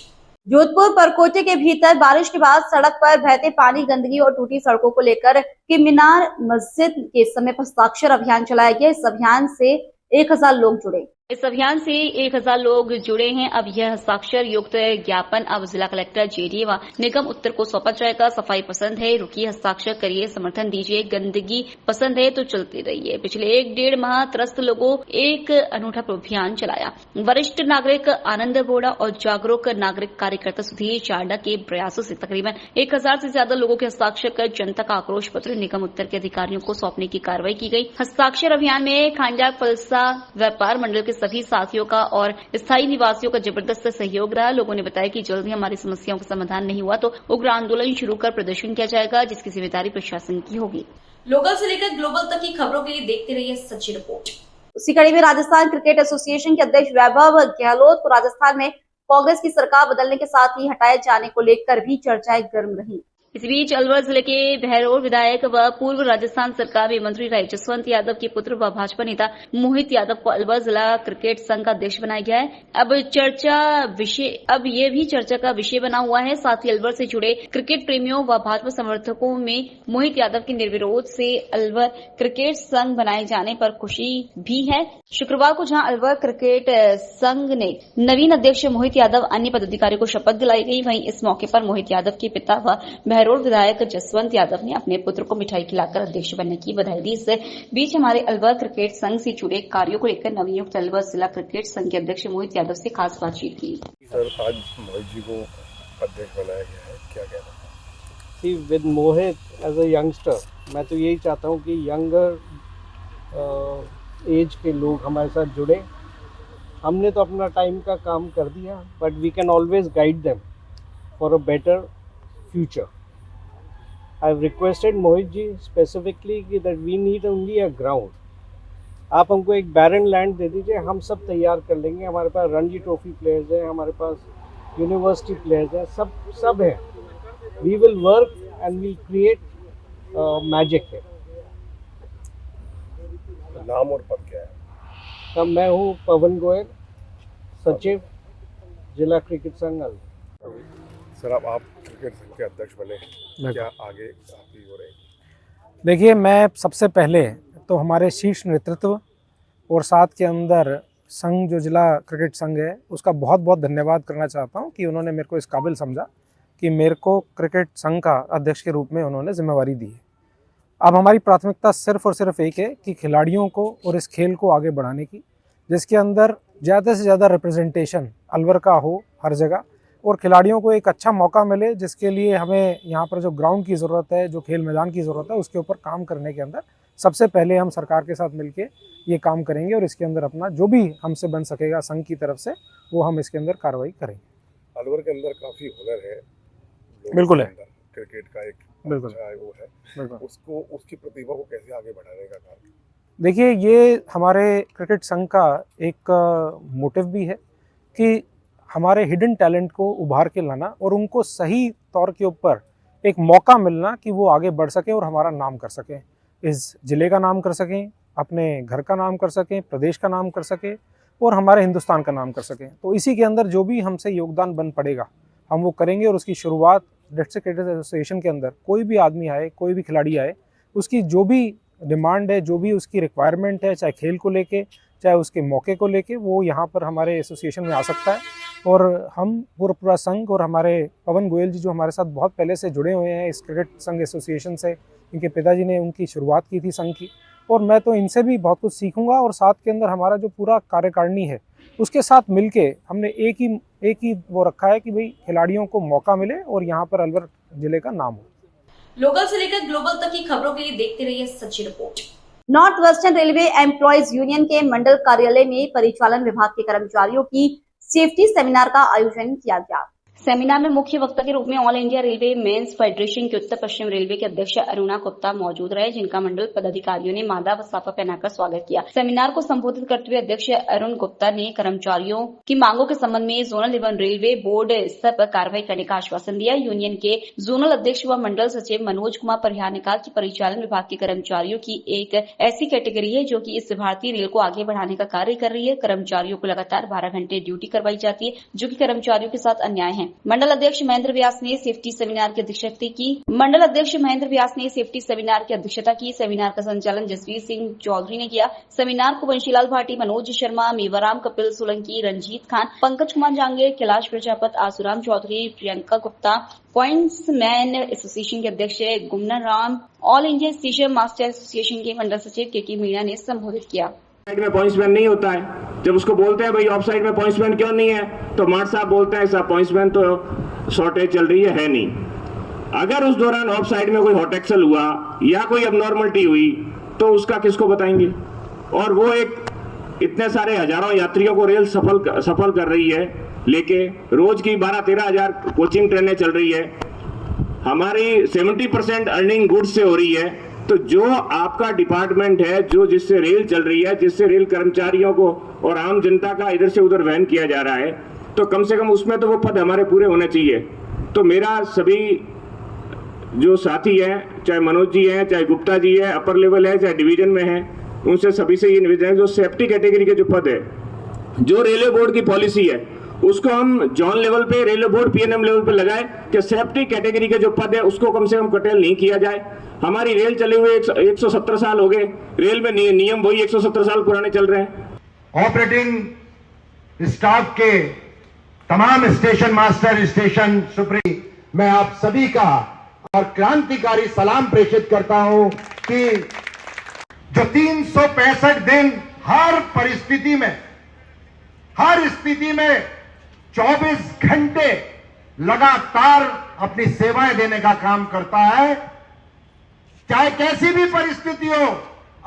S1: जोधपुर परकोटे के भीतर बारिश के बाद सड़क पर बहते पानी, गंदगी और टूटी सड़कों को लेकर कि मीनार मस्जिद के समय हस्ताक्षर अभियान चलाया गया। इस अभियान से 1000 लोग जुड़े। इस अभियान से 1000 लोग जुड़े हैं। अब यह हस्ताक्षर युक्त ज्ञापन अब जिला कलेक्टर जेडीए व निगम उत्तर को सौंपा जाएगा। सफाई पसंद है, रुकिए, हस्ताक्षर करिए, समर्थन दीजिए, गंदगी पसंद है तो चलती रहिए। पिछले 1-1.5 माह त्रस्त लोगों एक अनूठा अभियान चलाया। वरिष्ठ नागरिक आनंद बोड़ा और जागरूक नागरिक कार्यकर्ता सुधीर चारडा के प्रयासों से तकरीबन 1000 से ज्यादा लोगों के हस्ताक्षर कर जनता का आक्रोश पत्र निगम उत्तर के अधिकारियों को सौंपने की कार्रवाई की गई। हस्ताक्षर अभियान में खांडा फलसा व्यापार मंडल के सभी साथियों का और स्थायी निवासियों का जबरदस्त सहयोग रहा। लोगों ने बताया कि जल्द ही हमारी समस्याओं का समाधान नहीं हुआ तो उग्र आंदोलन शुरू कर प्रदर्शन किया जाएगा, जिसकी जिम्मेदारी प्रशासन की होगी। लोकल से लेकर ग्लोबल तक की खबरों के लिए देखते रहिए सच्ची रिपोर्ट। उसी कड़ी में राजस्थान क्रिकेट एसोसिएशन के अध्यक्ष वैभव गहलोत को राजस्थान में कांग्रेस की सरकार बदलने के साथ ही हटाए जाने को लेकर भी चर्चाएं गर्म रही। इस बीच अलवर जिले के बहरोड विधायक व पूर्व राजस्थान सरकार में मंत्री रहे जसवंत यादव के पुत्र व भाजपा नेता मोहित यादव को अलवर जिला क्रिकेट संघ का अध्यक्ष बनाया गया है। अब ये भी चर्चा का विषय बना हुआ है। साथ ही अलवर से जुड़े क्रिकेट प्रेमियों व भाजपा समर्थकों में मोहित यादव के निर्विरोध से अलवर क्रिकेट संघ बनाए जाने पर खुशी भी है। शुक्रवार को जहां अलवर क्रिकेट संघ ने नवीन अध्यक्ष मोहित यादव अन्य पदाधिकारियों को शपथ दिलाई गई, वहीं इस मौके पर मोहित यादव के पिता व बहरोड विधायक जसवंत यादव ने अपने पुत्र को मिठाई खिलाकर अध्यक्ष बनने की बधाई दी। इस बीच हमारे अलवर क्रिकेट संघ से जुड़े कार्यों को लेकर नवनियुक्त अलवर जिला क्रिकेट संघ के अध्यक्ष मोहित यादव से खास बातचीत की।
S11: सर, आज मोहित जी को अध्यक्ष बनाया गया है, क्या कहना है?
S12: See with Mohit as a youngster, मैं तो यही चाहता हूँ कि यंगर एज के लोग हमारे साथ जुड़े। हमने तो अपना टाइम का काम कर दिया, but we can always guide them for a better future. I have requested Mohit ji specifically कि that we need only a ground. आप हमको एक बैरन लैंड दे दीजिए, हम सब तैयार कर लेंगे। हमारे पास रणजी ट्रॉफी प्लेयर्स हैं, हमारे पास यूनिवर्सिटी प्लेयर्स हैं, सब हैं। We will work and will create magic है।
S11: नाम और पद क्या है?
S12: तब मैं हूँ पवन गोयल, सचिव जिला क्रिकेट संघ अलवर।
S11: सर अब आप क्रिकेट संघ के अध्यक्ष बने, क्या आगे आपकी हो रही?
S13: देखिए, मैं सबसे पहले तो हमारे शीर्ष नेतृत्व और साथ के अंदर संघ जो जिला क्रिकेट संघ है उसका बहुत बहुत धन्यवाद करना चाहता हूं कि उन्होंने मेरे को इस काबिल समझा कि मेरे को क्रिकेट संघ का अध्यक्ष के रूप में उन्होंने जिम्मेवारी दी है। अब हमारी प्राथमिकता सिर्फ और सिर्फ एक है कि खिलाड़ियों को और इस खेल को आगे बढ़ाने की, जिसके अंदर ज़्यादा से ज़्यादा रिप्रेजेंटेशन अलवर का हो हर जगह और खिलाड़ियों को एक अच्छा मौका मिले, जिसके लिए हमें यहाँ पर जो ग्राउंड की ज़रूरत है, जो खेल मैदान की ज़रूरत है, उसके ऊपर काम करने के अंदर सबसे पहले हम सरकार के साथ मिलके ये काम करेंगे और इसके अंदर अपना जो भी हमसे बन सकेगा संघ की तरफ से वो हम इसके अंदर कार्रवाई करेंगे।
S11: अलवर के अंदर काफ़ी हुनर है,
S13: बिल्कुल है,
S11: क्रिकेट का एक
S13: बिल्कुल
S11: अच्छा है वो है,
S13: बिल्कुल।
S11: उसको उसकी प्रतिभा को कैसे आगे बढ़ाने का काम?
S13: देखिए, ये हमारे क्रिकेट संघ का एक मोटिव भी है कि हमारे हिडन टैलेंट को उभार के लाना और उनको सही तौर के ऊपर एक मौका मिलना कि वो आगे बढ़ सकें और हमारा नाम कर सकें, इस ज़िले का नाम कर सकें, अपने घर का नाम कर सकें, प्रदेश का नाम कर सकें और हमारे हिंदुस्तान का नाम कर सकें। तो इसी के अंदर जो भी हमसे योगदान बन पड़ेगा हम वो करेंगे और उसकी शुरुआत डिस्ट्रिक्ट क्रिकेट एसोसिएशन के अंदर कोई भी आदमी आए, कोई भी खिलाड़ी आए, उसकी जो भी डिमांड है, जो भी उसकी रिक्वायरमेंट है, चाहे खेल को लेके चाहे उसके मौके को लेके, वो यहाँ पर हमारे एसोसिएशन में आ सकता है। और हम पूरा संघ और हमारे पवन गोयल जी जो हमारे साथ बहुत पहले से जुड़े हुए हैं इस क्रिकेट संघ एसोसिएशन से, इनके पिताजी ने उनकी शुरुआत की थी संघ की, और मैं तो इनसे भी बहुत कुछ सीखूंगा। और साथ के अंदर हमारा जो पूरा कार्यकारिणी है उसके साथ मिलके हमने एक ही वो रखा है कि भाई खिलाड़ियों को मौका मिले और यहाँ पर अलवर जिले का नाम हो।
S1: लोकल से लेकर ग्लोबल तक की खबरों के लिए देखते रहिए सच्ची report. North western railway employees union के मंडल कार्यालय में परिचालन विभाग के कर्मचारियों की सेफ्टी सेमिनार का आयोजन किया गया। सेमिनार में मुख्य वक्ता के रूप में all India railway men's federation के उत्तर पश्चिम रेलवे के अध्यक्ष अरुणा गुप्ता मौजूद रहे, जिनका मंडल पदाधिकारियों ने माला व साफा पहनाकर स्वागत किया। सेमिनार को संबोधित करते हुए अध्यक्ष अरुण गुप्ता ने कर्मचारियों की मांगों के संबंध में जोनल एवं रेलवे बोर्ड स्तर पर कार्रवाई करने का आश्वासन दिया। यूनियन के जोनल अध्यक्ष व मंडल सचिव मनोज कुमार परिहार ने कहा कि परिचालन विभाग के कर्मचारियों की एक ऐसी कैटेगरी है जो कि इस भारतीय रेल को आगे बढ़ाने का कार्य कर रही है। कर्मचारियों को लगातार 12 घंटे ड्यूटी करवाई जाती है, जो कि कर्मचारियों के साथ अन्याय है। मंडल अध्यक्ष महेंद्र व्यास ने सेफ्टी सेमिनार की अध्यक्षता की। सेमिनार का संचालन जसवीर सिंह चौधरी ने किया। सेमिनार को बंशीलाल भाटी, मनोज शर्मा, मेवाराम, कपिल सोलंकी, रंजीत खान, पंकज कुमार जांगेर, कैलाश प्रजापत, आसुराम चौधरी, प्रियंका गुप्ता, पॉइंट्समैन एसोसिएशन के अध्यक्ष Gumnar Ram, all India station master association के मंडल सचिव के मीणा ने संबोधित किया।
S14: साइड में पॉइंट्समैन नहीं होता है। जब उसको बोलते हैं भाई ऑफ साइड में पॉइंट्समैन क्यों नहीं है, तो मार्ट साहब बोलते हैं साहब पॉइंट्समैन तो शॉर्टेज चल रही है नहीं। अगर उस दौरान ऑफ साइड में कोई हॉट एक्सल हुआ या कोई अबनॉर्मलिटी हुई तो उसका किसको बताएंगे? और वो एक इतने सारे हजारों यात्रियों को रेल सफल कर रही है, लेके रोज की 12-13 हजार कोचिंग ट्रेनें चल रही है। हमारी 70% अर्निंग गुड्स से हो रही है। तो जो आपका डिपार्टमेंट है, जो जिससे रेल चल रही है, जिससे रेल कर्मचारियों को और आम जनता का इधर से उधर वहन किया जा रहा है, तो कम से कम उसमें तो वो पद हमारे पूरे होने चाहिए। तो मेरा सभी जो साथी हैं, चाहे मनोज जी हैं, चाहे गुप्ता जी है, अपर लेवल है, चाहे डिवीजन में है, उनसे सभी से ये निवेदन है जो सेफ्टी कैटेगरी के जो पद है, जो रेलवे बोर्ड की पॉलिसी है, उसको हम जोन लेवल पे, रेलवे बोर्ड पीएनएम लेवल पे लगाए कि सेफ्टी कैटेगरी के जो पद है उसको कम से कम कटेल नहीं किया जाए। हमारी रेल चले हुए 170 साल हो गए, रेल में नियम वही 170 साल पुराने चल रहे हैं।
S15: ऑपरेटिंग स्टाफ के तमाम स्टेशन मास्टर, स्टेशन सुप्री, मैं आप सभी का और क्रांतिकारी सलाम प्रेषित करता हूं कि जो 365 दिन हर परिस्थिति में, हर स्थिति में 24 घंटे लगातार अपनी सेवाएं देने का काम करता है, चाहे कैसी भी परिस्थिति हो,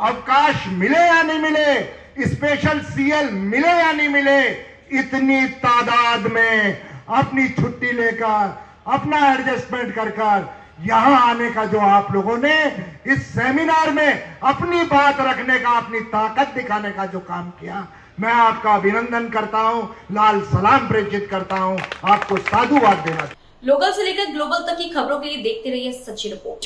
S15: अवकाश मिले या नहीं मिले, स्पेशल सीएल मिले या नहीं मिले, इतनी तादाद में अपनी छुट्टी लेकर, अपना एडजस्टमेंट कर यहां आने का जो आप लोगों ने इस सेमिनार में अपनी बात रखने का, अपनी ताकत दिखाने का जो काम किया, मैं आपका अभिनंदन करता हूं, लाल सलाम प्रेषित करता हूं, आपको साधुवाद देना।
S1: लोकल से लेकर ग्लोबल तक की खबरों के लिए देखते रहिए सच्ची रिपोर्ट।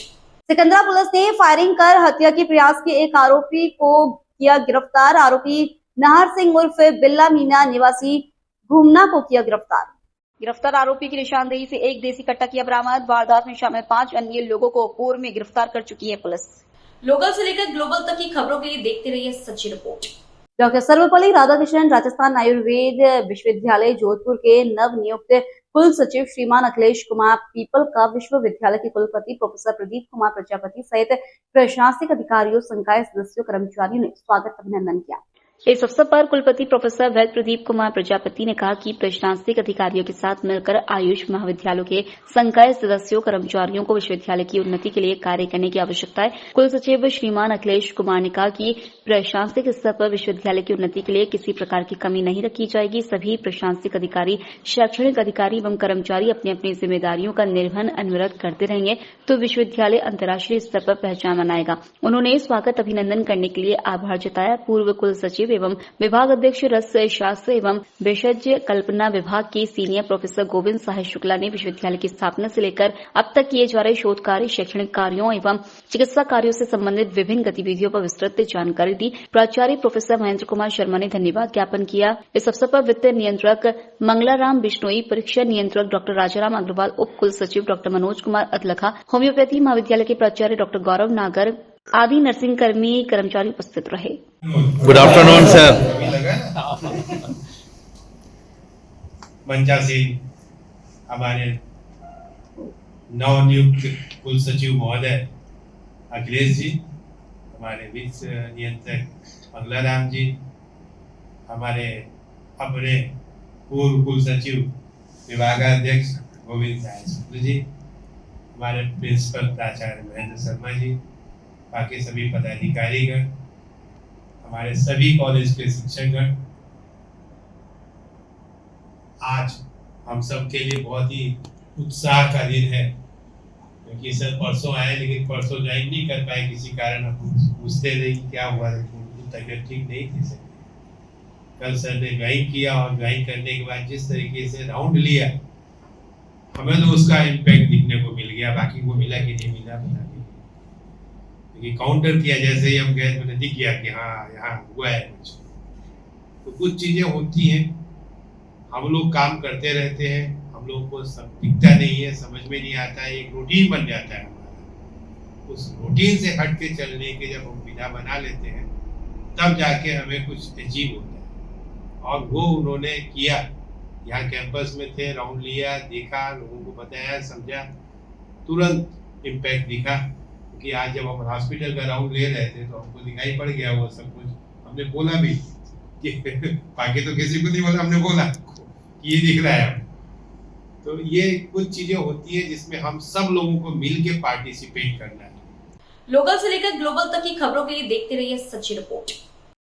S1: सिकंदरा पुलिस ने फायरिंग कर हत्या के प्रयास के एक आरोपी को किया गिरफ्तार। आरोपी नाहर सिंह उर्फ बिल्ला मीना निवासी घूमना को किया गिरफ्तार आरोपी की निशानदेही से एक देसी कट्टा किया बरामद। वारदात में शामिल 5 अन्य लोगों को पूर्व में गिरफ्तार कर चुकी है पुलिस। लोकल से लेकर ग्लोबल तक की खबरों के लिए देखते रहिए सच्ची रिपोर्ट। डॉक्टर सर्वपल्ली राधाकृष्णन राजस्थान आयुर्वेद विश्वविद्यालय जोधपुर के नव नियुक्त कुल सचिव श्रीमान अखिलेश कुमार पीपल का विश्वविद्यालय के कुलपति प्रोफेसर प्रदीप कुमार प्रजापति सहित प्रशासनिक अधिकारियों, संकाय सदस्यों, कर्मचारियों ने स्वागत अभिनंदन किया। इस अवसर पर कुलपति प्रोफेसर वैद्य प्रदीप कुमार प्रजापति ने कहा कि प्रशासनिक अधिकारियों के साथ मिलकर आयुष महाविद्यालयों के संकाय सदस्यों, कर्मचारियों को विश्वविद्यालय की उन्नति के लिए कार्य करने की आवश्यकता है। कुल सचिव श्रीमान अखिलेश कुमार ने कहा कि प्रशासनिक स्तर पर विश्वविद्यालय की उन्नति के लिए किसी प्रकार की कमी नहीं रखी जाएगी। सभी प्रशासनिक अधिकारी, शैक्षणिक अधिकारी एवं कर्मचारी अपनी अपनी जिम्मेदारियों का निर्वहन अनवरत करते रहेंगे तो विश्वविद्यालय अंतर्राष्ट्रीय स्तर पर पहचान बनाएगा। उन्होंने स्वागत अभिनंदन करने के लिए आभार जताया। पूर्व कुल सचिव एवं विभाग अध्यक्ष रस शास्त्र एवं भेषज कल्पना विभाग के सीनियर प्रोफेसर गोविंद साहिब शुक्ला ने विश्वविद्यालय की स्थापना से लेकर अब तक किए जा रहे शोध कार्य, शैक्षणिक कार्यों एवं चिकित्सा कार्यों से संबंधित विभिन्न गतिविधियों पर विस्तृत जानकारी दी। प्राचार्य प्रोफेसर महेंद्र कुमार शर्मा ने धन्यवाद ज्ञापन किया। इस अवसर पर वित्त नियंत्रक मंगलाराम बिश्नोई, परीक्षा नियंत्रक डॉक्टर राजाराम अग्रवाल, उप कुल सचिव डॉक्टर मनोज कुमार अदलखा, होम्योपैथी महाविद्यालय के प्राचार्य डॉक्टर गौरव नागर आदि नर्सिंग कर्मी, कर्मचारी उपस्थित रहे।
S16: Good afternoon sir. मंचासी हमारे नवनियुक्त कुल सचिव महोदय अखिलेश जी, हमारे वित्त नियंत्रक मंगलाराम जी, हमारे अपने पूर्व कुल सचिव विभागाध्यक्ष गोविंद साहिब शुक्ल जी, हमारे प्रिंसिपल प्राचार्य महेंद्र शर्मा जी, बाकी सभी पदाधिकारीगण, हमारे सभी कॉलेज के शिक्षकगण, आज हम सब के लिए बहुत ही उत्साह का दिन है क्योंकि सर परसों आए लेकिन परसों ज्वाइन नहीं कर पाए किसी कारण। हम पूछते रहे कि क्या हुआ, उनकी तबीयत ठीक नहीं थी सर। कल सर ने ज्वाइन किया और ज्वाइन करने के बाद जिस तरीके से राउंड लिया, हमें तो उसका इम्पैक्ट दिखने को मिल गया। बाकी को मिला कि नहीं मिला पता नहीं, क्योंकि काउंटर किया जैसे ही हम गए मुझे दिख गया कि हाँ यहाँ हुआ है कुछ। तो कुछ चीजें होती हैं, हम लोग काम करते रहते हैं, हम लोगों को सब दिखता नहीं है, समझ में नहीं आता है, एक रूटीन बन जाता है हमारा। उस रूटीन से हट के चलने के जब हम बिना बना लेते हैं तब जाके हमें कुछ अजीब होता है। और वो उन्होंने किया, यहाँ कैंपस में थे, राउंड लिया, देखा, लोगों को बताया, समझा, तुरंत इम्पैक्ट दिखा। क्योंकि आज जब हम हॉस्पिटल का राउंड ले रहे थे तो हमको दिखाई पड़ गया वो सब कुछ। हमने बोला भी कि बाकी तो किसी को नहीं बोला, हमने बोला कि ये दिख रहा है। तो ये कुछ चीजें होती है जिसमें हम सब लोगों को मिल के पार्टिसिपेट करना है।
S1: लोकल से लेकर ग्लोबल तक की खबरों के लिए देखते रहिए सच्ची रिपोर्ट।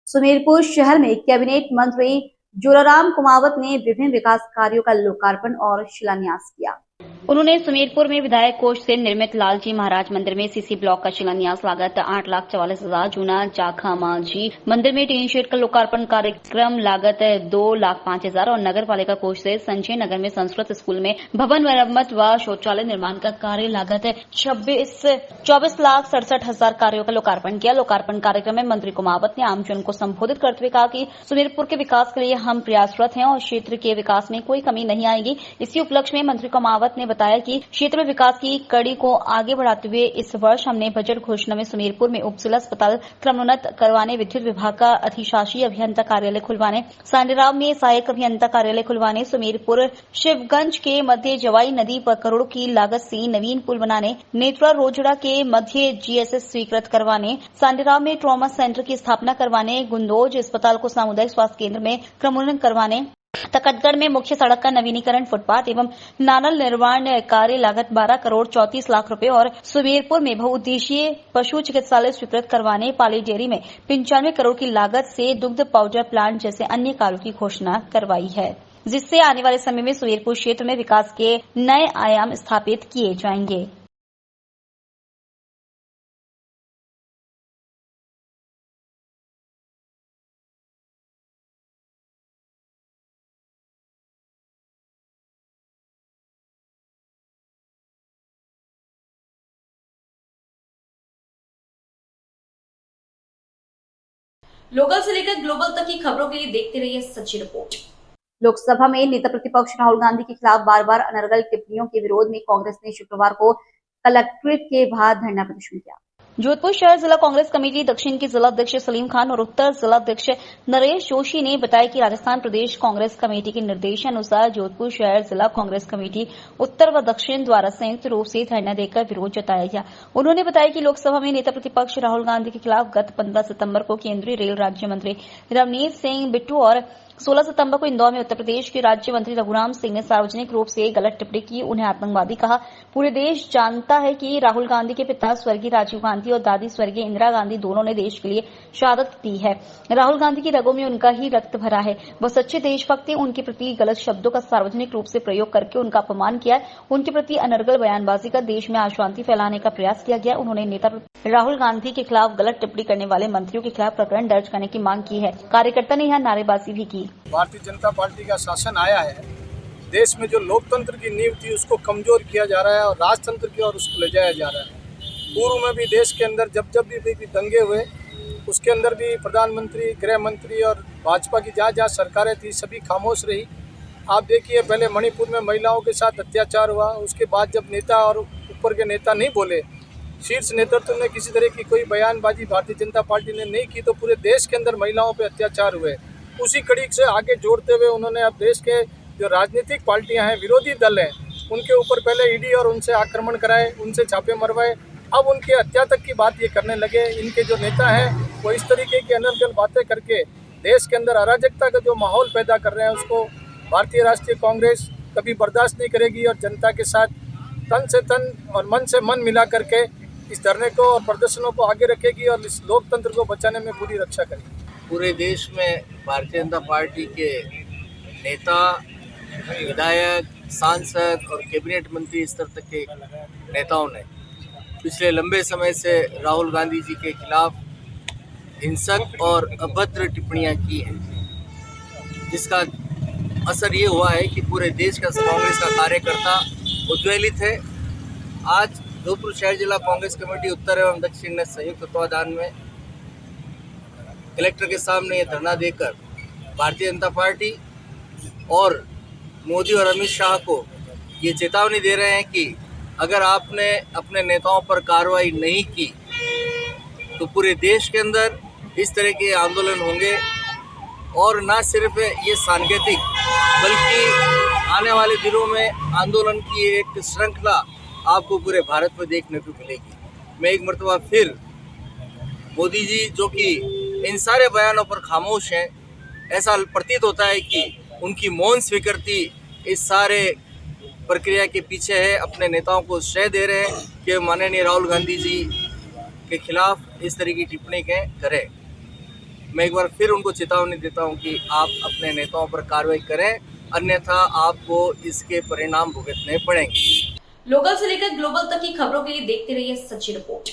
S1: सुमेरपुर शहर में कैबिनेट मंत्री जोराराम कुमावत ने विभिन्न विकास कार्यों का लोकार्पण और शिलान्यास किया। उन्होंने सुमेरपुर में विधायक कोष से निर्मित लालजी महाराज मंदिर में सीसी ब्लॉक का शिलान्यास लागत 8,44,000, जूना जाखा मांझी मंदिर में टीन शेड का लोकार्पण कार्यक्रम लागत 2,05,000 और नगर पालिका कोष से संजय नगर में संस्कृत स्कूल में भवन मरम्मत व शौचालय निर्माण का कार्य लागत 24,67,000 कार्यों का लोकार्पण किया। लोकार्पण कार्यक्रम में मंत्री कुमावत ने आमजन को संबोधित करते हुए कहा कि सुमेरपुर के विकास के लिए हम प्रयासरत हैं और क्षेत्र के विकास में कोई कमी नहीं आएगी। इसी उपलक्ष्य में मंत्री कुमावत ने बताया कि क्षेत्र में विकास की कड़ी को आगे बढ़ाते हुए इस वर्ष हमने बजट घोषणा में सुमेरपुर में उप जिला अस्पताल क्रमोन्नत करवाने, विद्युत विभाग का अधिशासी अभियंता कार्यालय खुलवाने, सांडेराव में सहायक अभियंता कार्यालय खुलवाने, सुमेरपुर शिवगंज के मध्य जवाई नदी पर करोड़ों की लागत से नवीन पुल बनाने, नेत्रा रोजड़ा के मध्य जीएसएस स्वीकृत करवाने, सांडेराव में ट्रॉमा सेंटर की स्थापना करवाने, गुंदोज अस्पताल को सामुदायिक स्वास्थ्य केंद्र में क्रमोन्नत करवाने, तकतगढ़ में मुख्य सड़क का नवीनीकरण, फुटपाथ एवं नानल निर्माण कार्य लागत 12 करोड़ 34 लाख रुपए और सुमेरपुर में बहुउद्देशीय पशु चिकित्सालय स्वीकृत करवाने, पाली डेयरी में 95 करोड़ की लागत से दुग्ध पाउडर प्लांट जैसे अन्य कार्यों की घोषणा करवाई है, जिससे आने वाले समय में सुमेरपुर क्षेत्र में विकास के नए आयाम स्थापित किए जाएंगे। लोकल से लेकर ग्लोबल तक की खबरों के लिए देखते रहिए सच्ची रिपोर्ट। लोकसभा में नेता प्रतिपक्ष राहुल गांधी के खिलाफ बार बार अनर्गल टिप्पणियों के विरोध में कांग्रेस ने शुक्रवार को कलेक्ट्रेट के बाहर धरना प्रदर्शन किया। जोधपुर शहर जिला कांग्रेस कमेटी दक्षिण के जिला अध्यक्ष सलीम खान और उत्तर जिला अध्यक्ष नरेश जोशी ने बताया कि राजस्थान प्रदेश कांग्रेस कमेटी के निर्देशानुसार जोधपुर शहर जिला कांग्रेस कमेटी उत्तर व दक्षिण द्वारा संयुक्त रूप से धरना देकर विरोध जताया गया। उन्होंने बताया कि लोकसभा में नेता प्रतिपक्ष राहुल गांधी के खिलाफ गत 15 सितंबर को केंद्रीय रेल राज्य मंत्री रवनीत सिंह बिट्टू और 16 सितंबर को इंदौर में उत्तर प्रदेश के राज्य मंत्री रघुराम सिंह ने सार्वजनिक रूप से गलत टिप्पणी की, उन्हें आतंकवादी कहा। पूरे देश जानता है कि राहुल गांधी के पिता स्वर्गीय राजीव गांधी और दादी स्वर्गीय इंदिरा गांधी दोनों ने देश के लिए शहादत दी है। राहुल गांधी की रगों में उनका ही रक्त भरा है। वह सच्चे देशभक्त थे। उनके प्रति गलत शब्दों का सार्वजनिक रूप से प्रयोग करके उनका अपमान किया है। उनके प्रति अनर्गल बयानबाजी कर देश में अशांति फैलाने का प्रयास किया गया। उन्होंने नेता राहुल गांधी के खिलाफ गलत टिप्पणी करने वाले मंत्रियों के खिलाफ प्रकरण दर्ज करने की मांग की है। कार्यकर्ता ने यहाँ नारेबाजी भी की।
S12: भारतीय जनता पार्टी का शासन आया है, देश में जो लोकतंत्र की नींव थी उसको कमजोर किया जा रहा है और राजतंत्र की ओर उसको ले जाया जा रहा है। पूर्व में भी देश के अंदर जब भी दंगे हुए, उसके अंदर भी प्रधानमंत्री, गृह मंत्री और भाजपा की जहाँ सरकारें थी सभी खामोश रही। आप देखिए, पहले मणिपुर में महिलाओं के साथ अत्याचार हुआ, उसके बाद जब नेता और ऊपर के नेता नहीं बोले, शीर्ष नेतृत्व ने किसी तरह की कोई बयानबाजी भारतीय जनता पार्टी ने नहीं की, तो पूरे देश के अंदर महिलाओं पर अत्याचार हुए। उसी कड़ी से आगे जोड़ते हुए उन्होंने अब देश के जो राजनीतिक पार्टियां हैं, विरोधी दल हैं, उनके ऊपर पहले ईडी और उनसे आक्रमण कराए, उनसे छापे मरवाए। अब उनके हत्या तक की बात ये करने लगे। इनके जो नेता हैं वो इस तरीके की अनर्गल बातें करके देश के अंदर अराजकता का जो माहौल पैदा कर रहे हैं, उसको भारतीय राष्ट्रीय कांग्रेस कभी बर्दाश्त नहीं करेगी और जनता के साथ तन से तन और मन से मन मिला करके इस धरने को और प्रदर्शनों को आगे रखेगी और इस लोकतंत्र को बचाने में पूरी रक्षा करेगी।
S17: पूरे देश में भारतीय जनता पार्टी के नेता, विधायक, सांसद और कैबिनेट मंत्री स्तर तक के नेताओं ने पिछले लंबे समय से राहुल गांधी जी के खिलाफ हिंसक और अभद्र टिप्पणियां की हैं, जिसका असर ये हुआ है कि पूरे देश का कांग्रेस का कार्यकर्ता उद्वेलित है। आज जोधपुर शहर जिला कांग्रेस कमेटी उत्तर एवं दक्षिण ने संयुक्त तत्वाधान में कलेक्टर के सामने ये धरना देकर भारतीय जनता पार्टी और मोदी और अमित शाह को ये चेतावनी दे रहे हैं कि अगर आपने अपने नेताओं पर कार्रवाई नहीं की तो पूरे देश के अंदर इस तरह के आंदोलन होंगे और न सिर्फ ये सांकेतिक बल्कि आने वाले दिनों में आंदोलन की एक श्रृंखला आपको पूरे भारत में देखने को मिलेगी। मैं एक मरतबा फिर मोदी जी, जो कि इन सारे बयानों पर खामोश हैं, ऐसा प्रतीत होता है कि उनकी मौन स्वीकृति इस सारे प्रक्रिया के पीछे है, अपने नेताओं को श्रेय दे रहे हैं कि माननीय राहुल गांधी जी के खिलाफ इस तरह की टिप्पणी करें। मैं एक बार फिर उनको चेतावनी देता हूं कि आप अपने नेताओं पर कार्रवाई करें, अन्यथा आपको इसके परिणाम भुगतने पड़ेंगे।
S1: लोकल से लेकर ग्लोबल तक की खबरों के लिए देखते रहिए सच्ची रिपोर्ट।